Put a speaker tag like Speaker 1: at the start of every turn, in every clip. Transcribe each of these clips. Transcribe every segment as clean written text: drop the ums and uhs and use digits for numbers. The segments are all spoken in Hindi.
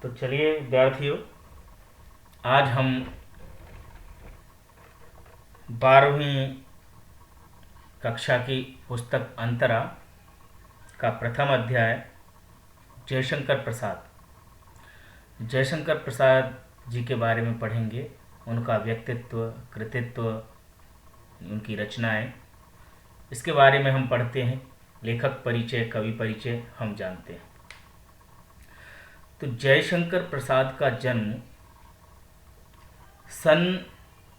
Speaker 1: तो चलिए विद्यार्थियों, आज हम 12वीं कक्षा की पुस्तक अंतरा का प्रथम अध्याय जयशंकर प्रसाद जी के बारे में पढ़ेंगे। उनका व्यक्तित्व, कृतित्व, उनकी रचनाएं, इसके बारे में हम पढ़ते हैं। लेखक परिचय, कवि परिचय हम जानते हैं। तो जयशंकर प्रसाद का जन्म सन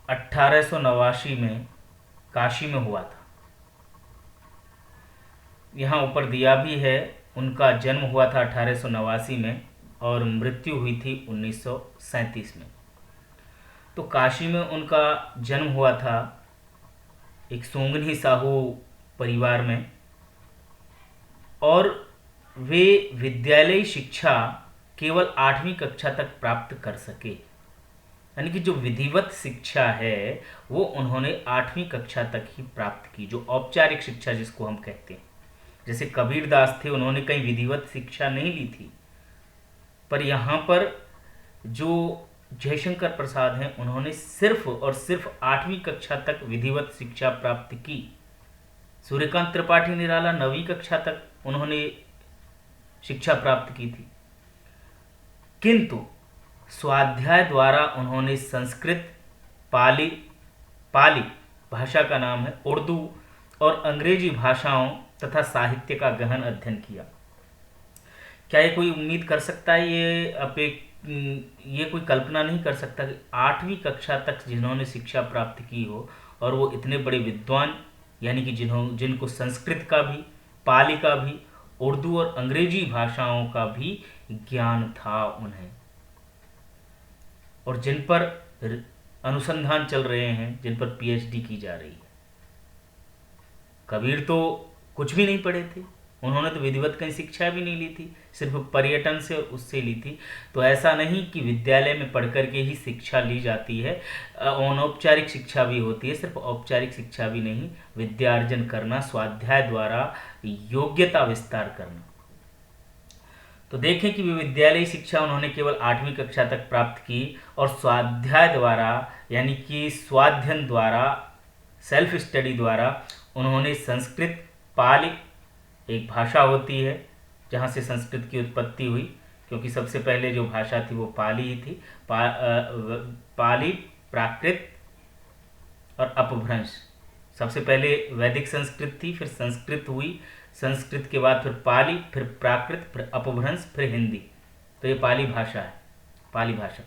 Speaker 1: 1889 में काशी में हुआ था। यहाँ ऊपर दिया भी है, उनका जन्म हुआ था 1889 में और मृत्यु हुई थी 1937 में। तो काशी में उनका जन्म हुआ था, एक सोंगनी साहू परिवार में, और वे विद्यालयी शिक्षा केवल 8वीं कक्षा तक प्राप्त कर सके। यानी कि जो विधिवत शिक्षा है वो उन्होंने 8वीं कक्षा तक ही प्राप्त की, जो औपचारिक शिक्षा जिसको हम कहते हैं। जैसे कबीरदास थे, उन्होंने कहीं विधिवत शिक्षा नहीं ली थी, पर यहाँ पर जो जयशंकर प्रसाद हैं उन्होंने सिर्फ और सिर्फ 8वीं कक्षा तक विधिवत शिक्षा प्राप्त की। सूर्यकांत त्रिपाठी निराला 9वीं कक्षा तक उन्होंने शिक्षा प्राप्त की थी, किंतु स्वाध्याय द्वारा उन्होंने संस्कृत, पाली पाली भाषा का नाम है, उर्दू और अंग्रेजी भाषाओं तथा साहित्य का गहन अध्ययन किया। क्या ये कोई उम्मीद कर सकता है, ये कोई कल्पना नहीं कर सकता कि 8वीं कक्षा तक जिन्होंने शिक्षा प्राप्त की हो और वो इतने बड़े विद्वान, यानी कि जिनको संस्कृत का भी, पाली का भी, उर्दू और अंग्रेजी भाषाओं का भी ज्ञान था उन्हें, और जिन पर अनुसंधान चल रहे हैं, जिन पर पीएचडी की जा रही है। कबीर तो कुछ भी नहीं पढ़े थे, उन्होंने तो विधिवत कहीं शिक्षा भी नहीं ली थी, सिर्फ पर्यटन से और उससे ली थी। तो ऐसा नहीं कि विद्यालय में पढ़ कर के ही शिक्षा ली जाती है, अनौपचारिक शिक्षा भी होती है। सिर्फ औपचारिक शिक्षा भी नहीं, विद्यार्जन करना, स्वाध्याय द्वारा योग्यता विस्तार करना। तो देखें कि विद्यालयी शिक्षा उन्होंने केवल 8वीं कक्षा तक प्राप्त की, और स्वाध्याय द्वारा यानी कि स्वाध्ययन द्वारा, सेल्फ स्टडी द्वारा उन्होंने संस्कृत, पाली एक भाषा होती है जहाँ से संस्कृत की उत्पत्ति हुई, क्योंकि सबसे पहले जो भाषा थी वो पाली ही थी। पाली, प्राकृत और अपभ्रंश। सबसे पहले वैदिक संस्कृत थी, फिर संस्कृत हुई, संस्कृत के बाद फिर पाली, फिर प्राकृत, फिर अपभ्रंश, फिर हिंदी। तो ये पाली भाषा है, पाली भाषा।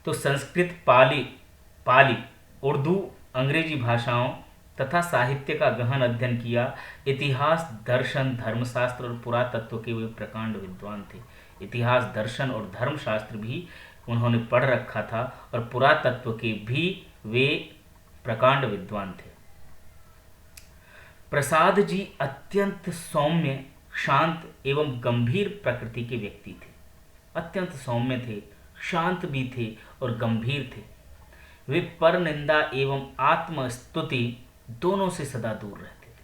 Speaker 1: तो संस्कृत, पाली, उर्दू, अंग्रेजी भाषाओं तथा साहित्य का गहन अध्ययन किया। इतिहास, दर्शन, धर्मशास्त्र और पुरातत्व के वे प्रकांड विद्वान थे। इतिहास, दर्शन और धर्मशास्त्र भी उन्होंने पढ़ रखा था, और पुरातत्व के भी वे प्रकांड विद्वान थे। प्रसाद जी अत्यंत सौम्य, शांत एवं गंभीर प्रकृति के व्यक्ति थे। अत्यंत सौम्य थे, शांत भी थे और गंभीर थे। वे पर निंदा एवं आत्मस्तुति दोनों से सदा दूर रहते थे।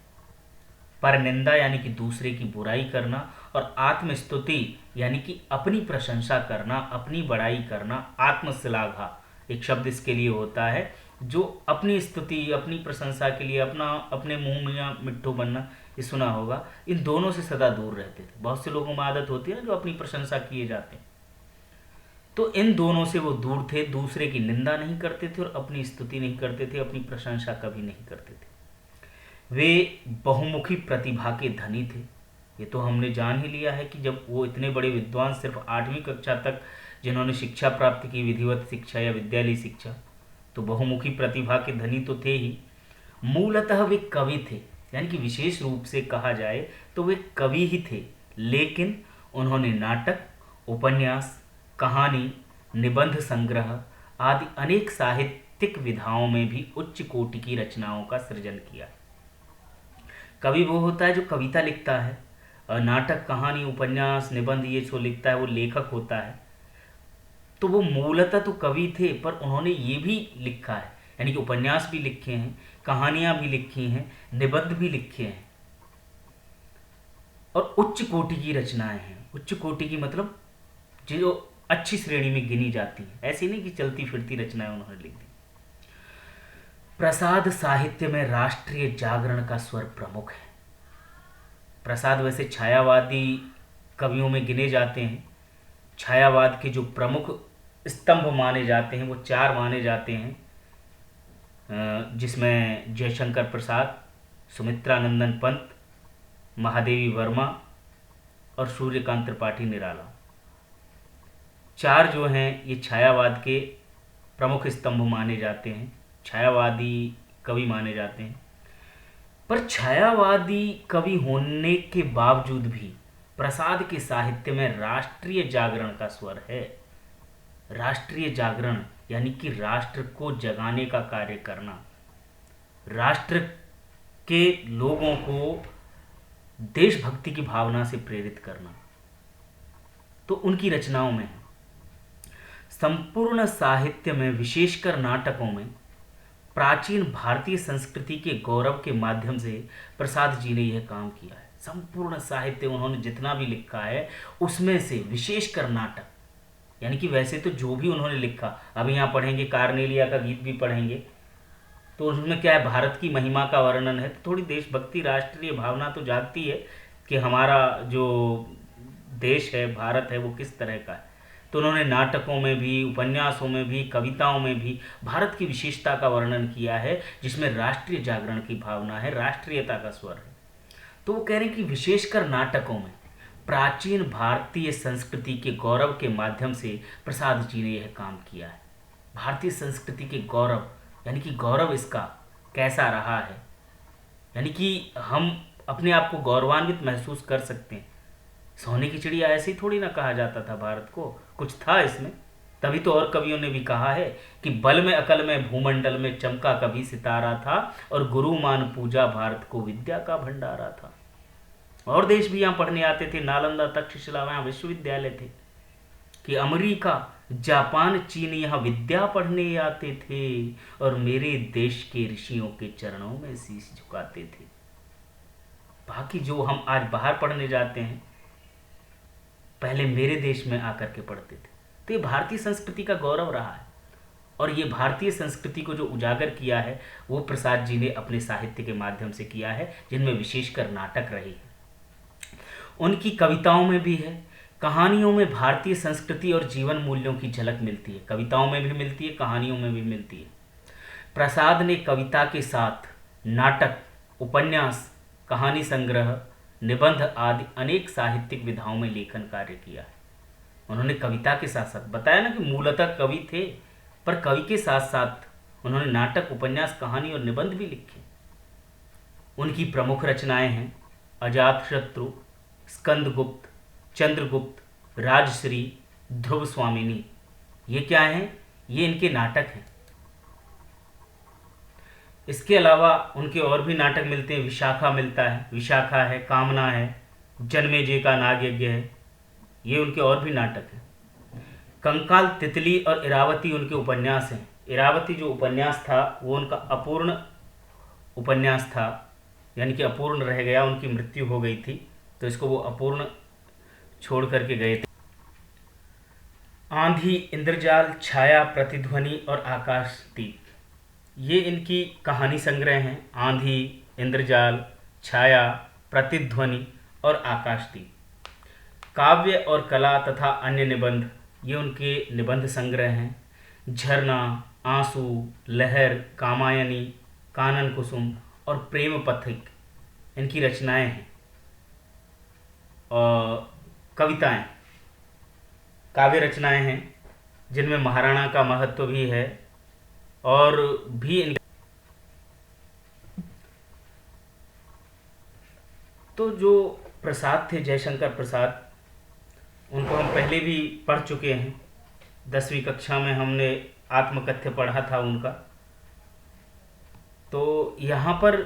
Speaker 1: पर निंदा यानी कि दूसरे की बुराई करना, और आत्मस्तुति यानी कि अपनी प्रशंसा करना, अपनी बड़ाई करना। आत्मश्लाघा एक शब्द इसके लिए होता है, जो अपनी स्तुति, अपनी प्रशंसा के लिए अपने मुंह में मिट्ठू बनना, ये सुना होगा। इन दोनों से सदा दूर रहते थे। बहुत से लोगों में आदत होती है ना, जो अपनी प्रशंसा किए जाते हैं, तो इन दोनों से वो दूर थे। दूसरे की निंदा नहीं करते थे और अपनी स्तुति नहीं करते थे, अपनी प्रशंसा कभी नहीं करते थे। वे बहुमुखी प्रतिभा के धनी थे। ये तो हमने जान ही लिया है कि जब वो इतने बड़े विद्वान, सिर्फ 8वीं कक्षा तक जिन्होंने शिक्षा प्राप्त की, विधिवत शिक्षा या विद्यालय शिक्षा, तो बहुमुखी प्रतिभा के धनी तो थे ही। मूलतः वे कवि थे, यानी कि विशेष रूप से कहा जाए तो वे कवि ही थे, लेकिन उन्होंने नाटक, उपन्यास, कहानी, निबंध संग्रह आदि अनेक साहित्यिक विधाओं में भी उच्च कोटि की रचनाओं का सृजन किया। कवि वो होता है जो कविता लिखता है, नाटक, कहानी, उपन्यास, निबंध ये जो लिखता है वो लेखक होता है। तो वो मूलतः तो कवि थे, पर उन्होंने ये भी लिखा है, यानी कि उपन्यास भी लिखे हैं, कहानियां भी लिखी हैं, निबंध भी लिखे हैं, और उच्च कोटि की रचनाएं हैं। उच्च कोटि की मतलब जो अच्छी श्रेणी में गिनी जाती है, ऐसी नहीं कि चलती फिरती रचनाएं उन्होंने लिख दी। प्रसाद साहित्य में राष्ट्रीय जागरण का स्वर प्रमुख है। प्रसाद वैसे छायावादी कवियों में गिने जाते हैं। छायावाद के जो प्रमुख स्तंभ माने जाते हैं वो चार माने जाते हैं, जिसमें जयशंकर प्रसाद, सुमित्रानंदन पंत, महादेवी वर्मा और सूर्यकांत त्रिपाठी निराला। चार जो हैं ये छायावाद के प्रमुख स्तंभ माने जाते हैं, छायावादी कवि माने जाते हैं। पर छायावादी कवि होने के बावजूद भी प्रसाद के साहित्य में राष्ट्रीय जागरण का स्वर है। राष्ट्रीय जागरण यानी कि राष्ट्र को जगाने का कार्य करना, राष्ट्र के लोगों को देशभक्ति की भावना से प्रेरित करना, तो उनकी रचनाओं में है। संपूर्ण साहित्य में, विशेषकर नाटकों में, प्राचीन भारतीय संस्कृति के गौरव के माध्यम से प्रसाद जी ने यह काम किया है। संपूर्ण साहित्य उन्होंने जितना भी लिखा है उसमें से विशेषकर नाटक, यानी कि वैसे तो जो भी उन्होंने लिखा, अभी यहाँ पढ़ेंगे कार्नेलिया का गीत भी पढ़ेंगे, तो उसमें क्या है, भारत की महिमा का वर्णन है, तो थोड़ी देशभक्ति राष्ट्रीय भावना तो जागती है कि हमारा जो देश है, भारत है, वो किस तरह का है। तो उन्होंने नाटकों में भी, उपन्यासों में भी, कविताओं में भी भारत की विशेषता का वर्णन किया है, जिसमें राष्ट्रीय जागरण की भावना है, राष्ट्रीयता का स्वर है। तो वो कह रहे हैं कि विशेषकर नाटकों में प्राचीन भारतीय संस्कृति के गौरव के माध्यम से प्रसाद जी ने यह काम किया है। भारतीय संस्कृति के गौरव, यानी कि गौरव इसका कैसा रहा है, यानी कि हम अपने आप को गौरवान्वित महसूस कर सकते हैं। सोने की चिड़िया ऐसे ही थोड़ी ना कहा जाता था भारत को, कुछ था इसमें। तभी तो और कवियों ने भी कहा है कि बल में अकल में भूमंडल में चमका कभी सितारा था, और गुरु मान पूजा भारत को विद्या का भंडारा था। और देश भी यहाँ पढ़ने आते थे, नालंदा तक्षशिला यहाँ विश्वविद्यालय थे, कि अमेरिका, जापान, चीन यहाँ विद्या पढ़ने आते थे, और मेरे देश के ऋषियों के चरणों में शीश झुकाते थे। बाकी जो हम आज बाहर पढ़ने जाते हैं, पहले मेरे देश में आकर के पढ़ते थे। तो ये भारतीय संस्कृति का गौरव रहा है, और ये भारतीय संस्कृति को जो उजागर किया है वो प्रसाद जी ने अपने साहित्य के माध्यम से किया है, जिनमें विशेषकर नाटक रहे हैं। उनकी कविताओं में भी है, कहानियों में भारतीय संस्कृति और जीवन मूल्यों की झलक मिलती है। कविताओं में भी मिलती है, कहानियों में भी मिलती है। प्रसाद ने कविता के साथ नाटक, उपन्यास, कहानी संग्रह, निबंध आदि अनेक साहित्यिक विधाओं में लेखन कार्य किया है। उन्होंने कविता के साथ साथ, बताया ना कि मूलतः कवि थे, पर कवि के साथ साथ उन्होंने नाटक, उपन्यास, कहानी और निबंध भी लिखे। उनकी प्रमुख रचनाएं हैं अजातशत्रु, स्कंदगुप्त, चंद्रगुप्त, राजश्री, ध्रुव स्वामिनी। ये क्या हैं? ये इनके नाटक हैं। इसके अलावा उनके और भी नाटक मिलते हैं। विशाखा मिलता है, विशाखा है, कामना है, जन्मेजय का नागयज्ञ है, ये उनके और भी नाटक हैं। कंकाल, तितली और इरावती उनके उपन्यास हैं। इरावती जो उपन्यास था वो उनका अपूर्ण उपन्यास था, यानी कि अपूर्ण रह गया, उनकी मृत्यु हो गई थी, तो इसको वो अपूर्ण छोड़ करके गए थे। आंधी, इंद्रजाल, छाया, प्रतिध्वनि और आकाशदीप, ये इनकी कहानी संग्रह हैं। आंधी, इंद्रजाल, छाया, प्रतिध्वनि और आकाशदीप। काव्य और कला तथा अन्य निबंध, ये उनके निबंध संग्रह हैं। झरना, आंसू, लहर, कामायनी, कानन कुसुम और प्रेम पथिक इनकी रचनाएं हैं। और कविताएं, काव्य रचनाएं हैं जिनमें महाराणा का महत्व भी है, और भी तो जो प्रसाद थे, जयशंकर प्रसाद, उनको हम पहले भी पढ़ चुके हैं। 10वीं कक्षा में हमने आत्मकथ्य पढ़ा था उनका। तो यहाँ पर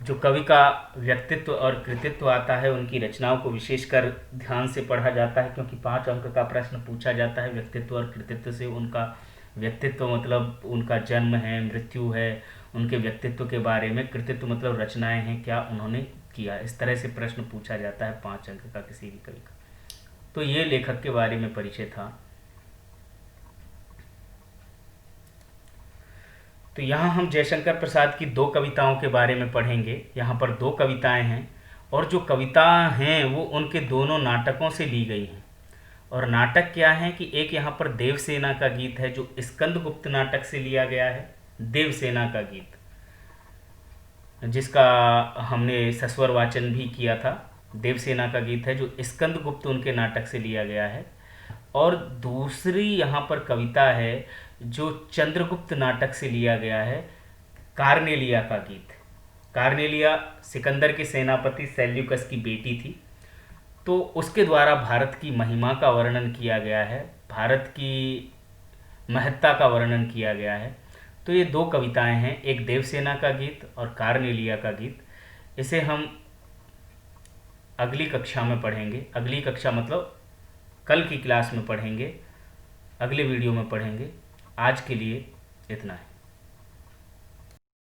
Speaker 1: जो कवि का व्यक्तित्व और कृतित्व आता है, उनकी रचनाओं को विशेषकर ध्यान से पढ़ा जाता है, क्योंकि 5 अंक का प्रश्न पूछा जाता है व्यक्तित्व और कृतित्व से। उनका व्यक्तित्व मतलब उनका जन्म है, मृत्यु है, उनके व्यक्तित्व के बारे में। कृतित्व मतलब रचनाएं हैं, क्या उन्होंने किया। इस तरह से प्रश्न पूछा जाता है 5 अंक का किसी भी कवि का। तो ये लेखक के बारे में परिचय था। तो यहाँ हम जयशंकर प्रसाद की 2 कविताओं के बारे में पढ़ेंगे। यहाँ पर 2 कविताएं हैं और जो कविता हैं वो उनके दोनों नाटकों से ली गई हैं। और नाटक क्या है कि एक यहाँ पर देवसेना का गीत है जो स्कंदगुप्त नाटक से लिया गया है, देवसेना का गीत, जिसका हमने सस्वर वाचन भी किया था। देवसेना का गीत है जो स्कंदगुप्त उनके नाटक से लिया गया है। और दूसरी यहाँ पर कविता है जो चंद्रगुप्त नाटक से लिया गया है, कार्नेलिया का गीत। कार्नेलिया सिकंदर के सेनापति सेल्यूकस की बेटी थी, तो उसके द्वारा भारत की महिमा का वर्णन किया गया है, भारत की महत्ता का वर्णन किया गया है। तो ये 2 कविताएं हैं, एक देवसेना का गीत और कार्नेलिया का गीत। इसे हम अगली कक्षा में पढ़ेंगे। अगली कक्षा मतलब कल की क्लास में पढ़ेंगे, अगले वीडियो में पढ़ेंगे। आज के लिए इतना है।